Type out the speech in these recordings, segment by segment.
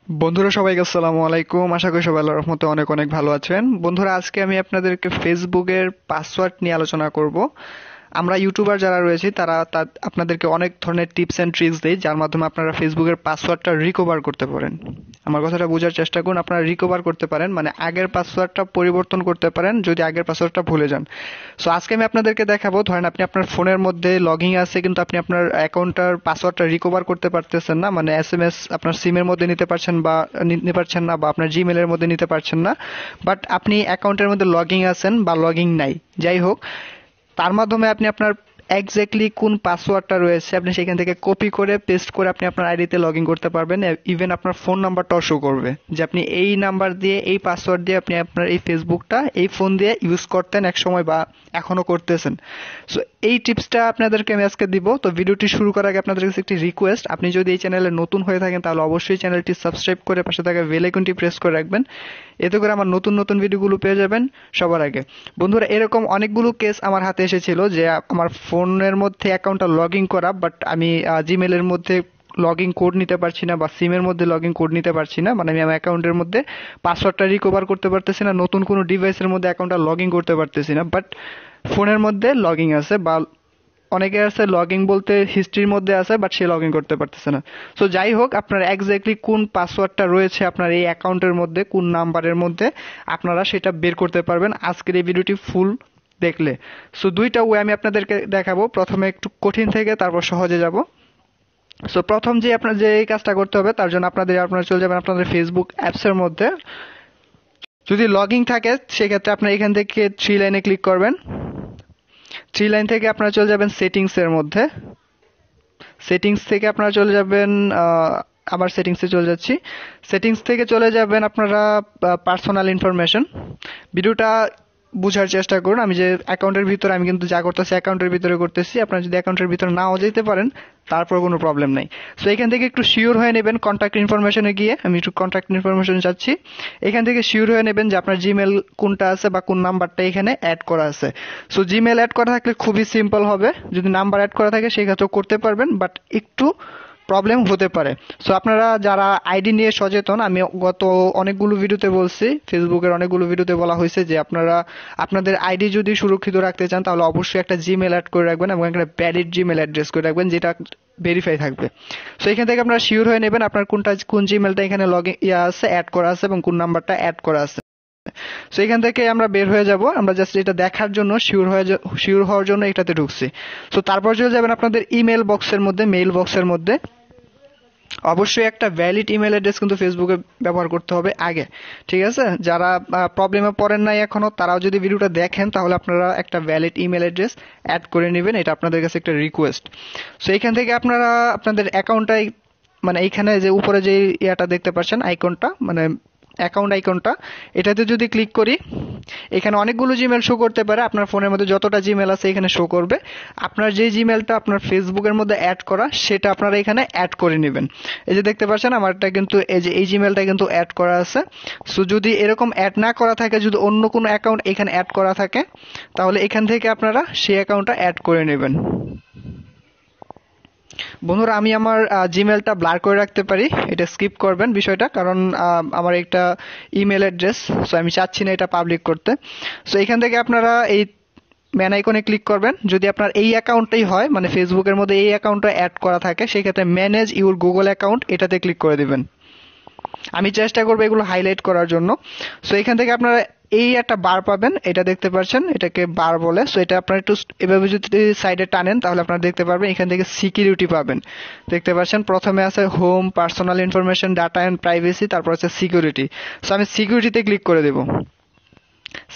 বন্ধুরা সবাইকে আসসালামু আলাইকুম। আশা করি সবাই আল্লাহর রহমতে অনেক অনেক ভালো আছেন। বন্ধুরা, আজকে আমি আপনাদেরকে ফেসবুকের পাসওয়ার্ড নিয়ে আলোচনা করব। আমরা ইউটিউবার যারা রয়েছি তারা আপনাদেরকে অনেক ধরনের টিপস এন্ড ট্রিক্স দেই, যার মাধ্যমে আপনারা ফেসবুকের পাসওয়ার্ডটা রিকভার করতে পারেন। আমার কথাটা বোঝার চেষ্টা করুন। আপনারা রিকভার করতে পারেন মানে আগের পাসওয়ার্ডটা পরিবর্তন করতে পারেন যদি আগের পাসওয়ার্ডটা ভুলে যান। সো আজকে আমি আপনাদেরকে দেখাবো, ধরেন আপনি আপনার ফোনের মধ্যে লগইন আছে কিন্তু আপনি আপনার অ্যাকাউন্টটার পাসওয়ার্ডটা রিকভার করতে পারতেছেন না, মানে এসএমএস আপনার সিমের মধ্যে নিতে পারছেন বা নিতে পারছেন না, বা আপনার জিমেলের মধ্যে নিতে পারছেন না, বাট আপনি অ্যাকাউন্টের মধ্যে লগইন আছেন বা লগইন নাই, যাই হোক, তার মাধ্যমে আপনি আপনার এক্স্যাক্টলি কোন পাসওয়ার্ডটা রয়েছে আপনি সেখান থেকে কপি করে পেস্ট করে আপনি আপনার আইডিতে লগ ইন করতে পারবেন। ইভেন আপনার ফোন নাম্বারটাও শো করবে যে আপনি এই নাম্বার দিয়ে এই পাসওয়ার্ড দিয়ে আপনি আপনার এই ফেসবুকটা এই ফোন দিয়ে ইউজ করতেন এক সময় বা এখনো করতেছেন। সো এই টিপসটা আপনাদেরকে আমি আজকে দিব। তো ভিডিওটি শুরু করার আগে আপনাদের কাছে একটি রিকোয়েস্ট, আপনি যদি এই চ্যানেলে নতুন হয়ে থাকেন তাহলে অবশ্যই চ্যানেলটি সাবস্ক্রাইব করে পাশে থাকা বেল আইকনটি প্রেস করে রাখবেন। এতে করে আমার নতুন নতুন ভিডিওগুলো পেয়ে যাবেন সবার আগে। বন্ধুরা, এরকম অনেকগুলো কেস আমার হাতে এসেছিল যে আমার ফোনের মধ্যে অ্যাকাউন্টটা লগ ইন করা, বাট আমি জিমেলের মধ্যে লগ ইন কোড নিতে পারছি না বা সিমের মধ্যে লগ ইন কোড নিতে পারছি না, মানে আমি আমার অ্যাকাউন্টের মধ্যে পাসওয়ার্ডটা রিকভার করতে পারতেছি না, নতুন কোনো ডিভাইসের মধ্যে অ্যাকাউন্টটা লগ ইন করতে পারতেছি না, বাট ফোনের মধ্যে লগ ইন আছে বা অনেকে আছে লগ ইন বলতে হিস্ট্রির মধ্যে আছে বাট সে লগ ইন করতে পারতেছে না। সো যাই হোক, আপনার এক্স্যাক্টলি কোন পাসওয়ার্ডটা রয়েছে আপনার এই অ্যাকাউন্টের মধ্যে, কোন নাম্বারের মধ্যে, আপনারা সেটা বের করতে পারবেন আজকের এই ভিডিওটি ফুল দেখলে। সো দুইটা ওয়ে আমি আপনাদেরকে দেখাবো, প্রথমে একটু কঠিন থেকে তারপর সহজে যাব। সো প্রথম যে আপনার যে এই কাজটা করতে হবে তার জন্য আপনারা চলে যাবেন আপনাদের ফেসবুক অ্যাপসের মধ্যে। যদি লগ ইন থাকে সেক্ষেত্রে আপনার এখান থেকে থ্রি লাইনে ক্লিক করবেন। থ্রি লাইন থেকে আপনারা চলে যাবেন সেটিংস এর মধ্যে। সেটিংস থেকে আপনারা চলে যাবেন, আবার সেটিংসে চলে যাচ্ছি। সেটিংস থেকে চলে যাবেন আপনারা পার্সোনাল ইনফরমেশন। ভিডিওটা বুঝার চেষ্টা করুন। আমি যে অ্যাকাউন্টের ভিতরে আমি কিন্তু যা করতেছি অ্যাকাউন্টের ভিতরে করতেছি, আপনারা যদি অ্যাকাউন্টের ভিতরে নাও যেতে পারেন তারপর কোনো প্রবলেম নাই। সো এখান থেকে একটু শিওর হয়ে নেবেন কন্ট্যাক্ট ইনফরমেশনে গিয়ে, আমি একটু কন্ট্যাক্ট ইনফরমেশন চাচ্ছি। এখান থেকে শিওর হয়ে নেবেন যে আপনার জিমেল কোনটা আছে বা কোন নাম্বারটা এখানে অ্যাড করা আছে। সো জিমেল অ্যাড করা থাকলে খুবই সিম্পল হবে, যদি নাম্বার অ্যাড করা থাকে সেক্ষেত্রেও করতে পারবেন, বাট একটু প্রবলেম হতে পারে। সো আপনারা যারা আইডি নিয়ে সচেতন, আমি গত অনেকগুলো ভিডিওতে বলছি, ফেসবুকের অনেকগুলো ভিডিওতে বলা হয়েছে যে আপনারা আপনাদের আইডি যদি সুরক্ষিত রাখতে চান তাহলে অবশ্যই একটা জিমেল অ্যাড করে রাখবেন এবং একটা ভ্যালিড জিমেল অ্যাড্রেস করে রাখবেন যেটা ভেরিফাই থাকবে। সো এখান থেকে আপনারা শিওর হয়ে নেবেন আপনার কোন জিমেলটা এখানে লগ আছে, অ্যাড করা আছে এবং কোন নাম্বারটা অ্যাড করা আছে। সো এখান থেকে আমরা বের হয়ে যাব, আমরা জাস্ট এটা দেখার জন্য শিওর হওয়ার জন্য এটাতে ঢুকছি। সো তারপর চলে যাবেন আপনাদের ইমেল বক্সের মধ্যে, মেইল বক্সের মধ্যে। অবশ্যই একটা ভ্যালিড ইমেল অ্যাড্রেস কিন্তু ফেসবুকে ব্যবহার করতে হবে আগে, ঠিক আছে? যারা প্রবলেমে পড়েন নাই এখনো তারাও যদি ভিডিওটা দেখেন তাহলে আপনারা একটা ভ্যালিড ইমেল অ্যাড্রেস অ্যাড করে নেবেন, এটা আপনাদের কাছে একটা রিকোয়েস্ট। সো এখান থেকে আপনারা আপনাদের অ্যাকাউন্টটাই, মানে এইখানে যে উপরে যে ইয়াটা দেখতে পাচ্ছেন আইকনটা, মানে অ্যাকাউন্ট আইকনটা, এটাতে যদি ক্লিক করি এখানে অনেকগুলো জিমেল শো করতে পারে। আপনার ফোনের মধ্যে যতটা জিমেল আছে এখানে শো করবে। আপনার যে জিমেলটা আপনার ফেসবুকের মধ্যে অ্যাড করা সেটা আপনারা এখানে অ্যাড করে নেবেন। এই যে দেখতে পাচ্ছেন আমারটা কিন্তু এই যে এই জিমেলটা কিন্তু অ্যাড করা আছে। সো যদি এরকম অ্যাড না করা থাকে, যদি অন্য কোনো অ্যাকাউন্ট এখানে অ্যাড করা থাকে তাহলে এখান থেকে আপনারা সেই অ্যাকাউন্টটা অ্যাড করে নেবেন। বন্ধুরা, আমি আমার জিমেলটা ব্লার করে রাখতে পারি, এটা স্কিপ করবেন বিষয়টা, কারণ আমার একটা ইমেল অ্যাড্রেস, সো আমি চাচ্ছি না এটা পাবলিক করতে। সো এখান থেকে আপনারা এই ম্যান আইকনে ক্লিক করবেন। যদি আপনার এই অ্যাকাউন্টটাই হয়, মানে ফেসবুকের মধ্যে এই অ্যাকাউন্টটা অ্যাড করা থাকে, সেক্ষেত্রে ম্যানেজ ইউর গুগল অ্যাকাউন্ট এটাতে ক্লিক করে দিবেন। আমি চেষ্টা করবো এগুলো হাইলাইট করার জন্য। সো এখান থেকে আপনারা এই একটা বার পাবেন, এটা দেখতে পাচ্ছেন, এটাকে বার বলে। সো এটা আপনারা একটু এভাবে যদি সাইডে টানেন তাহলে আপনারা দেখতে পারবেন এখান থেকে সিকিউরিটি পাবেন। দেখতে পাচ্ছেন প্রথমে আছে home, personal information, data and privacy, তারপর আছে সিকিউরিটি। সো আমি সিকিউরিটিতে ক্লিক করে দেব।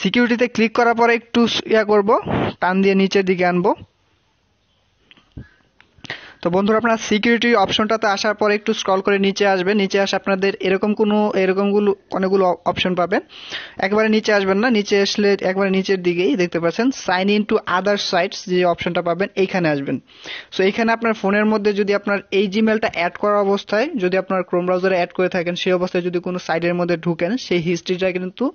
সিকিউরিটিতে ক্লিক করার পরে একটু করব, টান দিয়ে নিচের দিকে আনবো। তো বন্ধুরা, আপনারা সিকিউরিটি অপশনটাতে আসার পরে একটু স্ক্রল করে নিচে আসবেন। নিচে আসে আপনাদের এরকমগুলো অনেকগুলো অপশন পাবেন। একবারে নিচে আসবেন না, নিচে আসলে একবারে নিচের দিকেই দেখতে পাচ্ছেন sign in to other sites যে অপশনটা পাবেন, এইখানে আসবেন। সো এইখানে আপনার ফোনের মধ্যে যদি আপনার এই জিমেলটা অ্যাড করা অবস্থায় যদি আপনার ক্রোম ব্রাউজারে অ্যাড করে থাকেন, সেই অবস্থায় যদি কোনো সাইটের মধ্যে ঢুকেন সেই হিস্ট্রিটা কিন্তু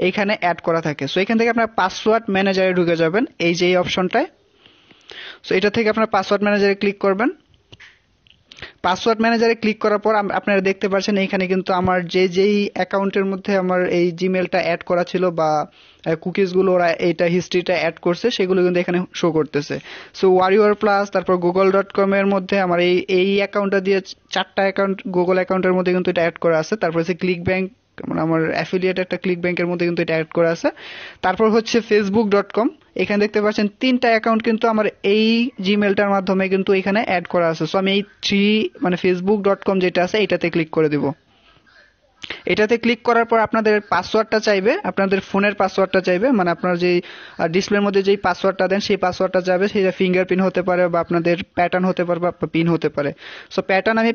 এইখানে অ্যাড করা থাকে। সো এখান থেকে আপনার পাসওয়ার্ড ম্যানেজারে ঢুকে যাবেন, এই যে এই অপশনটায়। সো এটা থেকে আপনার পাসওয়ার্ড ম্যানেজারে ক্লিক করবেন। পাসওয়ার্ড ম্যানেজারে ক্লিক করার পর আপনারা দেখতে পাচ্ছেন এখানে কিন্তু আমার যেই অ্যাকাউন্টের মধ্যে আমার এই জিমেলটা অ্যাড করা ছিল বা কুকিজ গুলো ওরা এইটা হিস্ট্রিটা অ্যাড করছে সেগুলো কিন্তু এখানে শো করতেছে। সো ওয়ারিওর প্লাস তারপর google.com এর মধ্যে আমার এই অ্যাকাউন্টটা দিয়ে 4টা অ্যাকাউন্ট গুগল অ্যাকাউন্টের মধ্যে কিন্তু এটা অ্যাড করা আছে। তারপর হচ্ছে ক্লিক ব্যাংক, মানে আমার অ্যাফিলিয়েট একটা ক্লিক ব্যাংকের মধ্যে কিন্তু এটা অ্যাড করা আছে। তারপর হচ্ছে facebook.com, এখানে দেখতে পাচ্ছেন 3টা অ্যাকাউন্ট কিন্তু আমার এই জিমেলটার মাধ্যমে কিন্তু এখানে অ্যাড করা আছে। সো আমি এই মানে facebook.com যেটা আছে এটাতে ক্লিক করে দিব। এটাতে ক্লিক করার পর আপনাদের পাসওয়ার্ডটা চাইবে, আপনাদের ফোনের পাসওয়ার্ডটা চাইবে, মানে আপনার যে ডিসপ্লের মধ্যে যেই পাসওয়ার্ডটা দেন সেই পাসওয়ার্ডটা যাবে, সেটা ফিঙ্গারপ্রিন্ট হতে পারে বা আপনাদের প্যাটার্ন হতে পারে বা পিন হতে পারে। সো আমি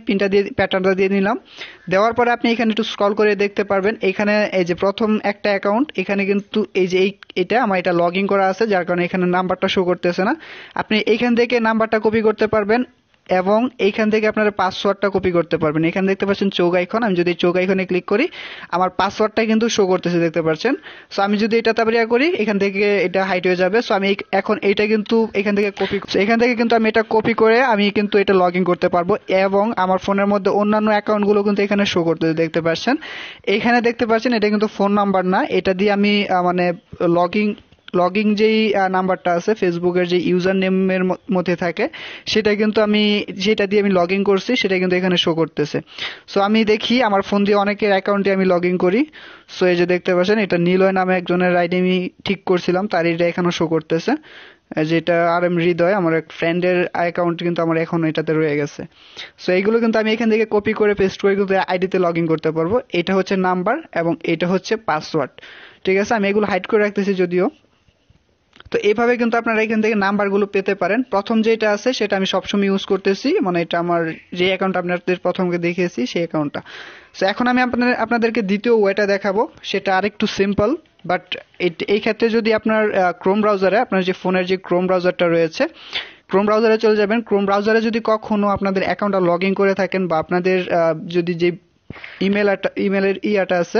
প্যাটার্নটা দিয়ে নিলাম। দেওয়ার পরে আপনি এখানে একটু স্ক্রল করে দেখতে পারবেন এখানে এই যে প্রথম একটা অ্যাকাউন্ট, এখানে কিন্তু এই যে এটা আমার এটা লগ ইন করা আছে, যার কারণে এখানে নাম্বারটা শো করতেছে না। আপনি এইখান থেকে নাম্বারটা কপি করতে পারবেন এবং এইখান থেকে আপনারা পাসওয়ার্ডটা কপি করতে পারবেন। এখানে দেখতে পাচ্ছেন চৌক আইকন, আমি যদি চৌক আইকনে ক্লিক করি আমার পাসওয়ার্ডটা কিন্তু শো করতেছে, দেখতে পাচ্ছেন। সো আমি যদি এটা তারপরে করি এখান থেকে এটা হাইড হয়ে যাবে। সো আমি এখন এইটা কিন্তু এখান থেকে কিন্তু আমি এটা কপি করে আমি কিন্তু এটা লগ ইন করতে পারবো এবং আমার ফোনের মধ্যে অন্যান্য অ্যাকাউন্টগুলো কিন্তু এখানে শো করতেছে, দেখতে পাচ্ছেন। এখানে দেখতে পাচ্ছেন এটা কিন্তু ফোন নাম্বার না, এটা দিয়ে আমি মানে লগইন যেই নাম্বারটা আছে ফেসবুকের যে ইউজার নেমের মধ্যে থাকে সেটা কিন্তু আমি যেটা দিয়ে আমি লগ ইন করছি সেটা কিন্তু এখানে শো করতেছে। সো আমি দেখি আমার ফোন দিয়ে অনেকের অ্যাকাউন্টে আমি লগ ইন করি। সো এই যে দেখতে পাচ্ছেন এটা নিলয় নামে একজনের আইডি আমি ঠিক করছিলাম, তার এটা এখানে শো করতেছে। যেটা হৃদয় আমার এক ফ্রেন্ডের অ্যাকাউন্ট কিন্তু আমার এখন এটাতে রয়ে গেছে। সো এইগুলো কিন্তু আমি এখান থেকে কপি করে পেস্ট করে কিন্তু আইডিতে লগ ইন করতে পারবো। এটা হচ্ছে নাম্বার এবং এটা হচ্ছে পাসওয়ার্ড, ঠিক আছে। আমি এগুলো হাইড করে রাখতেছি যদিও। তো এইভাবে কিন্তু আপনারা এখান থেকে নাম্বারগুলো পেতে পারেন। প্রথম যেটা আছে সেটা আমি সবসময় ইউজ করতেছি, মানে এটা আমার যে অ্যাকাউন্ট আপনাদের প্রথমকে দেখিয়েছি সেই অ্যাকাউন্টটা। সো এখন আমি আপনাদেরকে দ্বিতীয় ওয়েটা দেখাবো, সেটা আরেকটু সিম্পল। বাট এই ক্ষেত্রে যদি আপনার ক্রোম ব্রাউজারে, আপনার যে ফোনের যে ক্রোম ব্রাউজারটা রয়েছে, ক্রোম ব্রাউজারে চলে যাবেন। ক্রোম ব্রাউজারে যদি কখনো আপনাদের অ্যাকাউন্টটা লগ ইন করে থাকেন বা আপনাদের যদি যে ইমেলের ইয়াটা আছে,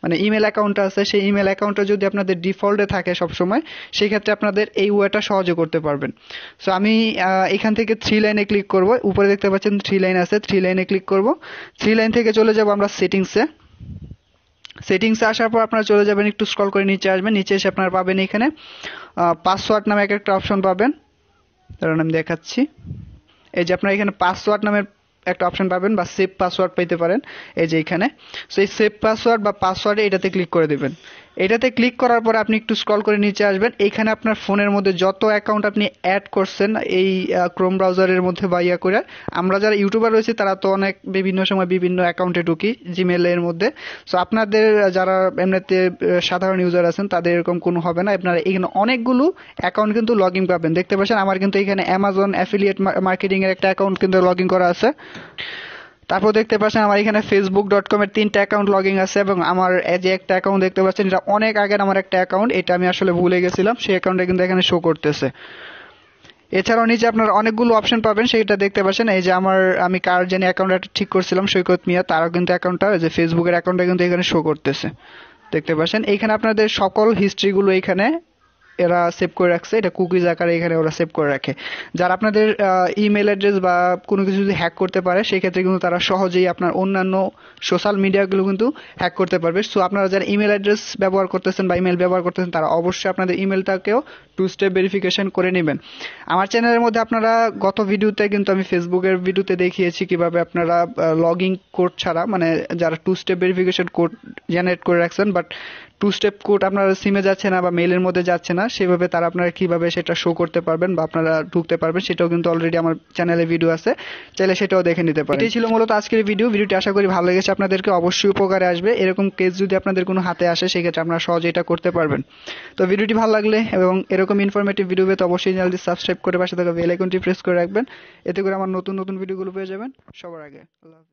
মানে ইমেল অ্যাকাউন্টটা আছে, সেই ইমেল অ্যাকাউন্টটা যদি আপনাদের ডিফল্টে থাকে সবসময়, সেই ক্ষেত্রে আপনাদের এই ওয়েটা সহজে করতে পারবেন। সো আমি এখান থেকে 3 লাইনে ক্লিক করব। উপরে দেখতে পাচ্ছেন 3 লাইন আছে, 3 লাইনে ক্লিক করব। 3 লাইন থেকে চলে যাব আমরা সেটিংসে আসার পর আপনারা চলে যাবেন, একটু স্ক্রল করে নিচে আসবেন। নিচে এসে আপনারা পাবেন এখানে পাসওয়ার্ড নামে একটা অপশন পাবেন, কারণ আমি দেখাচ্ছি। এই যে আপনারা এখানে পাসওয়ার্ড নামের একটা অপশন পাবেন বা সেভ পাসওয়ার্ড পেতে পারেন এই যে এখানে। সো এই সেভ পাসওয়ার্ড বা পাসওয়ার্ডে এটাতে ক্লিক করে দিবেন। এটাতে ক্লিক করার পরে আপনি একটু স্ক্রল করে নিচে আসবেন। এখানে আপনার ফোনের মধ্যে যত অ্যাকাউন্ট আপনি অ্যাড করছেন এই ক্রোম ব্রাউজারের মধ্যে বা ইয়া করে, আমরা যারা ইউটিউবার রয়েছে তারা তো অনেক বিভিন্ন সময় বিভিন্ন অ্যাকাউন্টে ঢুকি জিমেলের মধ্যে। সো আপনাদের যারা এমনিতে সাধারণ ইউজার আছেন তাদের এরকম কোনো হবে না। আপনারা এখানে অনেকগুলো অ্যাকাউন্ট কিন্তু লগ ইন পাবেন, দেখতে পাচ্ছেন। আমার কিন্তু এখানে অ্যামাজন অ্যাফিলিয়েট মার্কেটিং এর একটা অ্যাকাউন্ট কিন্তু লগ ইন করা আছে। তারপর দেখতে পাচ্ছেন আমার এখানে facebook.com এর 3টা অ্যাকাউন্ট লগইন আছে এবং আমার যে একটা অ্যাকাউন্ট দেখতে পাচ্ছেন এটা অনেক আগের আমার একটা অ্যাকাউন্ট, এটা আমি আসলে ভুলে গেছিলাম, সেই অ্যাকাউন্টটা কিন্তু এখানে শো করতেছে। এছাড়াও নিচে আপনারা অনেকগুলো অপশন পাবেন, সেটা দেখতে পাচ্ছেন। এই যে আমি কার জানি অ্যাকাউন্টটা ঠিক করছিলাম, সৈকত মিয়া, তারও কিন্তু অ্যাকাউন্টটা, যে ফেসবুকের অ্যাকাউন্টটা কিন্তু এখানে শো করতেছে, দেখতে পাচ্ছেন। এইখানে আপনাদের সকল হিস্ট্রিগুলো এখানে এরা সেভ করে রাখছে, এটা কুকিজ আকারে এখানে ওরা সেভ করে রাখে। যারা আপনাদের ইমেল অ্যাড্রেস বা কোনো কিছু যদি হ্যাক করতে পারে সেই ক্ষেত্রে কিন্তু তারা সহজেই আপনার অন্যান্য সোশ্যাল মিডিয়াগুলো কিন্তু হ্যাক করতে পারবে। সো আপনারা যারা ইমেল অ্যাড্রেস ব্যবহার করতেছেন বা ইমেল ব্যবহার করতেছেন তারা অবশ্যই আপনাদের ইমেলটাকেও 2 স্টেপ ভেরিফিকেশন করে নেবেন। আমার চ্যানেলের মধ্যে আপনারা গত ভিডিওতে কিন্তু আমি ফেসবুকের ভিডিওতে দেখিয়েছি কিভাবে আপনারা লগইন কোড ছাড়া, মানে যারা 2 স্টেপ ভেরিফিকেশন কোড জেনারেট করে রাখছেন বাট 2 স্টেপ কোড আপনার সিমে যাচ্ছে না বা মেইলের মধ্যে যাচ্ছে না, সেভাবে তারা আপনারা কিভাবে সেটা শো করতে পারবেন বা আপনারা ঢুকতে পারবেন, সেটাও কিন্তু অলরেডি আমার চ্যানেলে ভিডিও আছে, চাইলে সেটাও দেখে নিতে পারেন। এটাই ছিল মূলত আজকের ভিডিওটি আশা করি ভালো লেগেছে আপনাদেরকে, অবশ্যই উপকারে আসবে। এরকম কেস যদি আপনাদের কোনো হাতে আসে সেক্ষেত্রে আপনারা সহজে এটা করতে পারবেন। তো ভিডিওটি ভালো লাগলে এবং এরকম ইনফরমেটিভ ভিডিও পেতে অবশ্যই চ্যানেলটি সাবস্ক্রাইব করে পাশে থাকা বেল আইকনটি প্রেস করে রাখবেন, এতে করে আমার নতুন ভিডিওগুলো পেয়ে যাবেন সবার আগে। আল্লাহ হাফেজ।